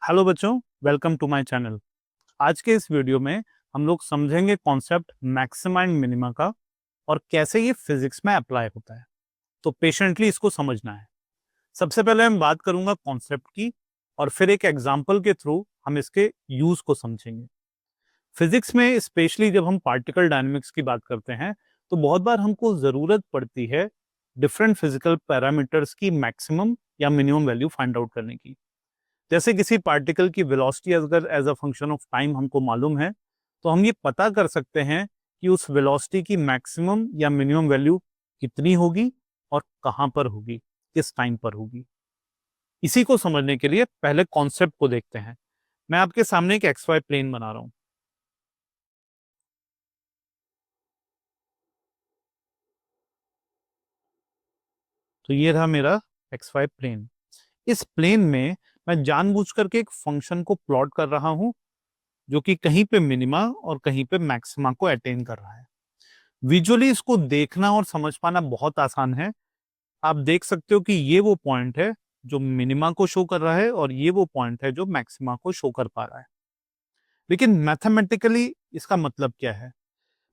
Hello बच्चों, welcome to my channel. आज के इस वीडियो में हम लोग समझेंगे कॉन्सेप्ट मैक्सिमा एंड मिनिमा का और कैसे ये फिजिक्स में अप्लाई होता है। तो पेशेंटली इसको समझना है। सबसे पहले मैं बात करूंगा कॉन्सेप्ट की और फिर एक एग्जांपल के थ्रू हम इसके यूज को समझेंगे। फिजिक्स में स्पेशली जब हम पार्टिकल डायनेमिक्स की बात करते हैं तो बहुत बार हमको जरूरत पड़ती है डिफरेंट फिजिकल पैरामीटर्स की मैक्सिमम या मिनिमम वैल्यू फाइंड आउट करने की। जैसे किसी पार्टिकल की वेलोसिटी अगर as a function of time हमको मालूम है तो हम ये पता कर सकते हैं कि उस वेलोसिटी की मैक्सिमम या मिनिमम वैल्यू कितनी होगी और कहां पर होगी, किस टाइम पर होगी। इसी को समझने के लिए पहले कॉन्सेप्ट को देखते हैं। मैं आपके सामने एक एक्स वाई प्लेन बना रहा हूं। तो ये रहा मेरा एक्स वाई प्लेन। इस प्लेन में मैं जानबूझ करके एक फंक्शन को प्लॉट कर रहा हूं जो कि कहीं पे मिनिमा और कहीं पे मैक्सिमा को अटेन कर रहा है। विजुअली इसको देखना और समझ पाना बहुत आसान है। आप देख सकते हो कि ये वो पॉइंट है जो मिनिमा को शो कर रहा है और ये वो पॉइंट है जो मैक्सिमा को शो कर पा रहा है। लेकिन मैथमेटिकली इसका मतलब क्या है?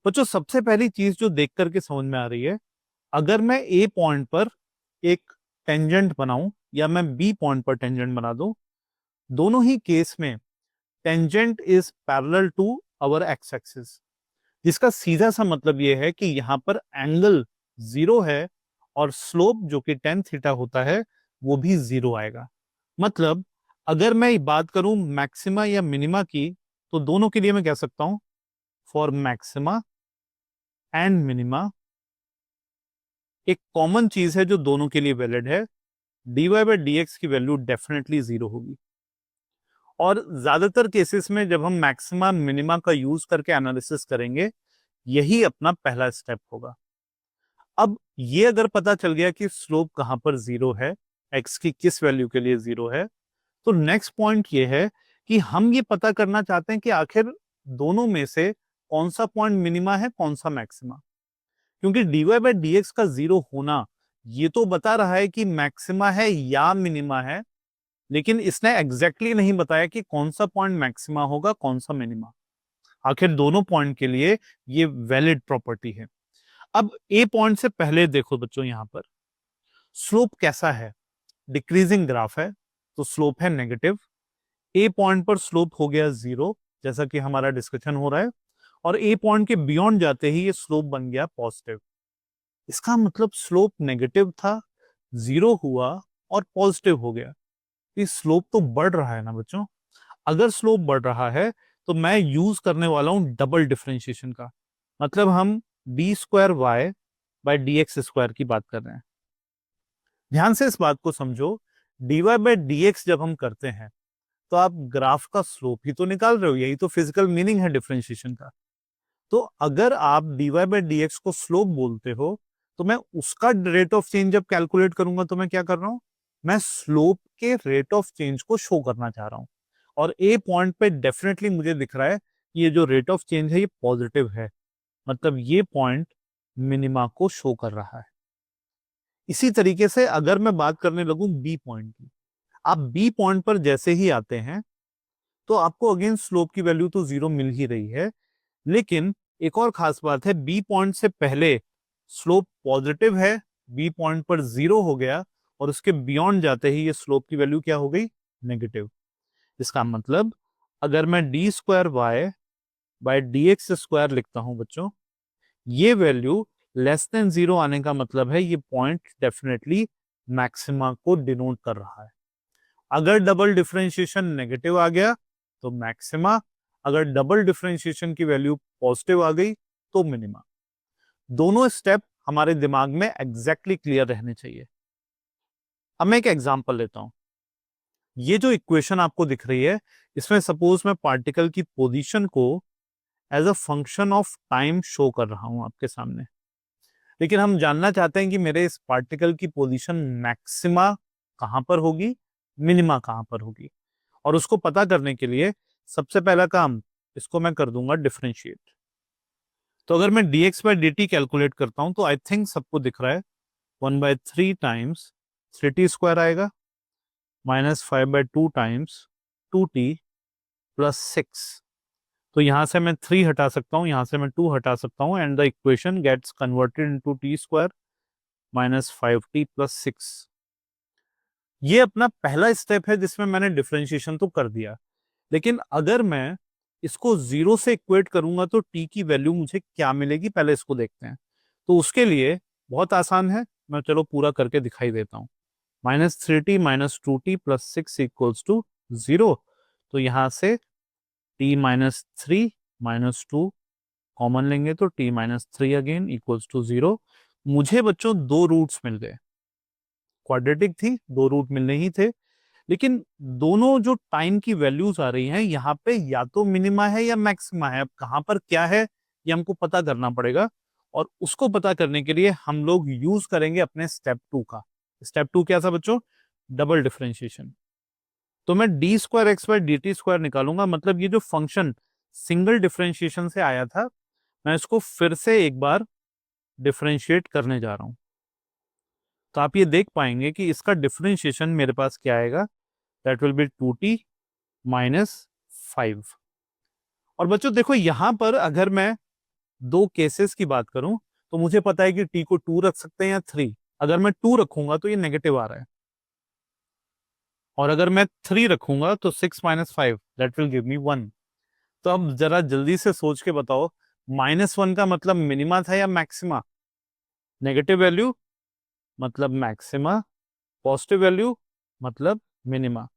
बच्चों, सबसे पहली चीज जो देख करके समझ में आ रही है, अगर मैं ए पॉइंट पर एक टेंजेंट बनाऊं या मैं बी पॉइंट पर टेंजेंट बना दूं, दोनों ही केस में tangent is parallel to our X axis, जिसका सीधा सा मतलब यह है कि यहां पर एंगल जीरो है और स्लोप जो कि टेन थीटा होता है वो भी जीरो आएगा। मतलब अगर मैं बात करूं मैक्सिमा या मिनिमा की, तो दोनों के लिए मैं कह सकता हूं फॉर मैक्सिमा एंड मिनिमा एक कॉमन चीज है जो दोनों के लिए वैलिड है, dy बाई डी एक्स की वैल्यू डेफिनेटली जीरो होगी। और ज्यादातर केसेस में जब हम मैक्सिमा मिनिमा का यूज करके एनालिसिस करेंगे, यही अपना पहला स्टेप होगा। अब ये अगर पता चल गया कि स्लोप कहां पर जीरो है, एक्स की किस वैल्यू के लिए जीरो है, तो नेक्स्ट पॉइंट ये है कि हम ये पता करना चाहते हैं कि आखिर दोनों में से कौन सा पॉइंट मिनिमा है, कौन सा मैक्सिमा। क्योंकि डीवाई बाई डी एक्स का जीरो होना ये तो बता रहा है कि मैक्सिमा है या मिनिमा है, लेकिन इसने एग्जैक्टली नहीं बताया कि कौन सा पॉइंट मैक्सिमा होगा, कौन सा मिनिमा। आखिर दोनों पॉइंट के लिए ये वैलिड प्रॉपर्टी है। अब ए पॉइंट से पहले देखो बच्चों, यहां पर स्लोप कैसा है? डिक्रीजिंग ग्राफ है तो स्लोप है नेगेटिव। ए पॉइंट पर स्लोप हो गया जीरो, जैसा कि हमारा डिस्कशन हो रहा है, और ए पॉइंट के बियॉन्ड जाते ही ये स्लोप बन गया पॉजिटिव। इसका मतलब स्लोप नेगेटिव था, जीरो हुआ और पॉजिटिव हो गया। ये स्लोप तो बढ़ रहा है ना बच्चों। अगर स्लोप बढ़ रहा है तो मैं यूज करने वाला हूं डबल डिफरेंशिएशन का। मतलब हम D square Y by D X square की बात कर रहे हैं। ध्यान से इस बात को समझो, dy बाई डी एक्स जब हम करते हैं तो आप ग्राफ का स्लोप ही तो निकाल रहे हो, यही तो फिजिकल मीनिंग है डिफरेंशिएशन का। तो अगर आप dy बाई डी एक्स को स्लोप बोलते हो, तो मैं उसका रेट ऑफ चेंज जब कैलकुलेट करूंगा तो मैं क्या कर रहा हूं? मैं स्लोप के रेट ऑफ चेंज को शो करना चाह रहा हूं। और ए पॉइंट पे डेफिनेटली मुझे दिख रहा है कि ये जो रेट ऑफ चेंज है ये पॉजिटिव है। मतलब ये पॉइंट मिनिमा को शो कर रहा है। इसी तरीके से अगर मैं बात करने लगूं बी पॉइंट की, आप बी पॉइंट पर जैसे ही आते हैं तो आपको अगेन स्लोप की वैल्यू तो जीरो मिल ही रही है, लेकिन एक और खास बात है, बी पॉइंट से पहले स्लोप पॉजिटिव है, बी पॉइंट पर जीरो हो गया और उसके बियॉन्ड जाते ही ये स्लोप की वैल्यू क्या हो गई? नेगेटिव। इसका मतलब अगर मैं D square Y by D X square लिखता हूं बच्चों, ये वैल्यू लेस देन जीरो आने का मतलब है ये पॉइंट डेफिनेटली मैक्सिमा को डिनोट कर रहा है। अगर डबल डिफरेंशिएशन नेगेटिव आ गया तो मैक्सिमा, अगर डबल डिफरेंशिएशन की वैल्यू पॉजिटिव आ गई तो मिनिमा। दोनों स्टेप हमारे दिमाग में एग्जैक्टली क्लियर रहने चाहिए। अब मैं एक एग्जांपल लेता हूं। ये जो इक्वेशन आपको दिख रही है, इसमें सपोज मैं पार्टिकल की पोजीशन को as a function of time show कर रहा हूं आपके सामने। लेकिन हम जानना चाहते हैं कि मेरे इस पार्टिकल की पोजीशन मैक्सिमा कहां पर होगी, मिनिमा कहां पर होगी। और उसको पता करने के लिए सबसे पहला काम, इसको मैं कर दूंगा डिफरेंशिएट। तो अगर मैं dx by D T calculate करता हूं तो आई थिंक सबको दिख रहा है, 1/3 टाइम्स 3t स्क्वायर आएगा, -5/2 टाइम्स 2t प्लस 6। तो यहां से मैं 3 हटा सकता हूं, यहां से मैं 2 हटा सकता हूं, and the equation gets converted into T square minus 5t plus 6। ये अपना पहला स्टेप है जिसमें मैंने डिफरेंशिएशन तो कर दिया, लेकिन अगर मैं इसको जीरो से इक्वेट करूंगा तो टी की वैल्यू मुझे क्या मिलेगी, पहले इसको देखते हैं। तो उसके लिए बहुत आसान है, मैं चलो पूरा करके दिखाई देता हूं। -3t minus 2t plus 6 equals to 0। तो यहां से t माइनस 3 माइनस 2 कॉमन लेंगे तो t minus 3 again equals to 0। मुझे बच्चों दो रूट्स मिल गए, क्वाड्रेटिक थी, दो रूट मिलने ही थे, लेकिन दोनों जो टाइम की वैल्यूज आ रही हैं यहाँ पे या तो मिनिमा है या मैक्सिमा है। अब कहां पर क्या है ये हमको पता करना पड़ेगा, और उसको पता करने के लिए हम लोग यूज करेंगे अपने स्टेप 2 का। स्टेप 2 क्या था बच्चों? Double differentiation. तो मैं D square x by D T square निकालूंगा, मतलब ये जो फंक्शन सिंगल डिफरेंशिएशन से आया था, मैं इसको फिर से एक बार डिफरेंशिएट करने जा रहा हूं। तो आप ये देख पाएंगे कि इसका डिफरेंशिएशन मेरे पास क्या आएगा, that will be 2t minus 5। और बच्चों देखो यहां पर अगर मैं दो केसेस की बात करूं तो मुझे पता है कि t को 2 रख सकते हैं या 3। अगर मैं 2 रखूंगा तो ये नेगेटिव आ रहा है, और अगर मैं 3 रखूंगा तो 6 - 5 दैट विल गिव मी 1। तो अब जरा जल्दी से सोच के बताओ, -1 का मतलब मिनिमा था या मैक्सिमा? नेगेटिव वैल्यू मतलब मैक्सिमा, पॉजिटिव वैल्यू मतलब मिनिमा।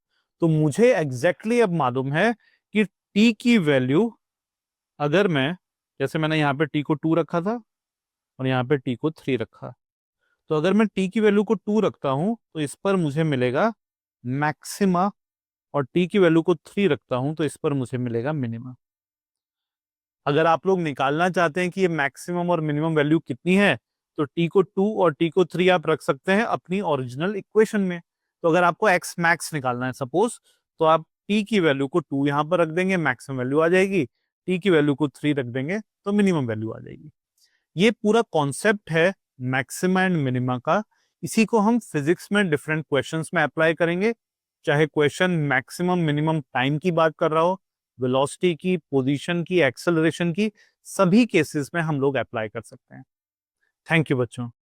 तो मुझे एग्जैक्टली अब मालूम है कि t की वैल्यू, अगर मैं, जैसे मैंने यहाँ पे t को 2 रखा था और यहाँ पे t को 3 रखा, तो अगर मैं t की वैल्यू को 2 रखता हूं तो इस पर मुझे मिलेगा मैक्सिमा, और t की वैल्यू को 3 रखता हूं तो इस पर मुझे मिलेगा मिनिमा। अगर आप लोग निकालना चाहते हैं कि ये मैक्सिमम और मिनिमम वैल्यू कितनी है, तो t को 2 और t को 3 आप रख सकते हैं अपनी ओरिजिनल इक्वेशन में। तो अगर आपको x मैक्स निकालना है सपोज, तो आप t की वैल्यू को 2 यहां पर रख देंगे, मैक्सिमम वैल्यू आ जाएगी, t की वैल्यू को 3 रख देंगे तो मिनिमम वैल्यू आ जाएगी। ये पूरा कॉन्सेप्ट है मैक्सिमा एंड मिनिमा का। इसी को हम फिजिक्स में डिफरेंट क्वेश्चंस में अप्लाई करेंगे, चाहे क्वेश्चन मैक्सिमम मिनिमम टाइम की बात कर रहा हो, वेलोसिटी की, पोजीशन की, एक्सेलरेशन की, सभी केसेस में हम लोग अप्लाई कर सकते हैं। थैंक यू बच्चों।